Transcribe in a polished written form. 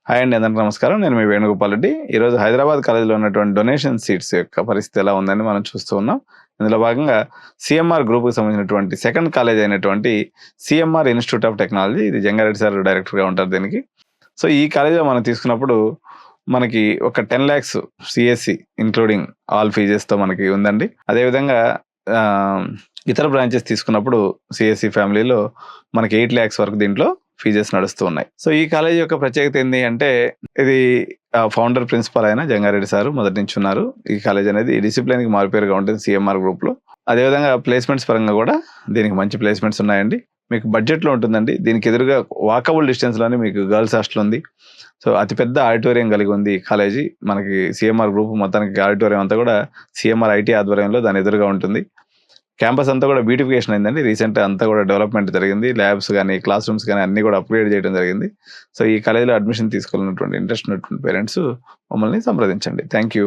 Hi అండి, అందరికీ నమస్కారం. నేను మీ వేణుగోపాల్ రెడ్డి. ఈరోజు హైదరాబాద్ కాలేజీలో ఉన్నటువంటి డొనేషన్ సీట్స్ యొక్క పరిస్థితి ఎలా ఉందని మనం చూస్తూ ఉన్నాం. ఇందులో భాగంగా సీఎంఆర్ గ్రూప్‌కి సంబంధించినటువంటి సెకండ్ కాలేజ్ అయినటువంటి సీఎంఆర్ ఇన్‌స్టిట్యూట్ ఆఫ్ టెక్నాలజీ, ఇది జంగారెడ్డి సార్ డైరెక్టర్‌గా ఉంటారు దీనికి. సో, ఈ కాలేజీలో మనం తీసుకున్నప్పుడు మనకి ఒక 10,00,000 సీఎస్‌సి ఇంక్లూడింగ్ ఆల్ ఫీజెస్‌తో మనకి ఉందండి. అదేవిధంగా ఆహ్, ఇతర బ్రాంచెస్ తీసుకున్నప్పుడు సీఎస్‌సి ఫ్యామిలీలో మనకి 8,00,000 వరకు దీంట్లో ఫీజెస్ నడుస్తూ ఉన్నాయి. సో, ఈ కాలేజీ యొక్క ప్రత్యేకత ఏంది అంటే, ఇది ఫౌండర్ ప్రిన్సిపల్ అయిన జంగారెడ్డి సారు మొదటి నుంచి ఉన్నారు. ఈ కాలేజ్ అనేది డిసిప్లిన్‌కి మారుపేరుగా ఉంటుంది సీఎంఆర్ గ్రూప్‌లో. అదేవిధంగా ప్లేస్‌మెంట్స్ పరంగా కూడా దీనికి మంచి ప్లేస్‌మెంట్స్ ఉన్నాయండి. మీకు బడ్జెట్‌లో ఉంటుందండి. దీనికి ఎదురుగా వాకబుల్ డిస్టెన్స్‌లోనే మీకు గర్ల్స్ హాస్టల్ ఉంది. సో, అతిపెద్ద ఆడిటోరియం కలిగి ఉంది ఈ కాలేజీ. మనకి సీఎంఆర్ గ్రూప్ మొత్తానికి ఆడిటోరియం అంతా కూడా సీఎంఆర్ ఐటీ ఆధ్వర్యంలో దాని ఎదురుగా ఉంటుంది. క్యాంపస్ అంతా కూడా బ్యూటిఫికేషన్ అయిందండి. రీసెంట్‌గా అంతా కూడా డెవలప్‌మెంట్ జరిగింది. ల్యాబ్స్ గాని, క్లాస్ రూమ్స్ గాని అన్నీ కూడా అప్‌గ్రేడ్ చేయడం జరిగింది. సో, ఈ కాలేజీలో అడ్మిషన్ తీసుకోవాలన్నటువంటి ఇంట్రెస్ట్ ఉన్నటువంటి పేరెంట్స్ మమ్మల్ని సంప్రదించండి. Thank you.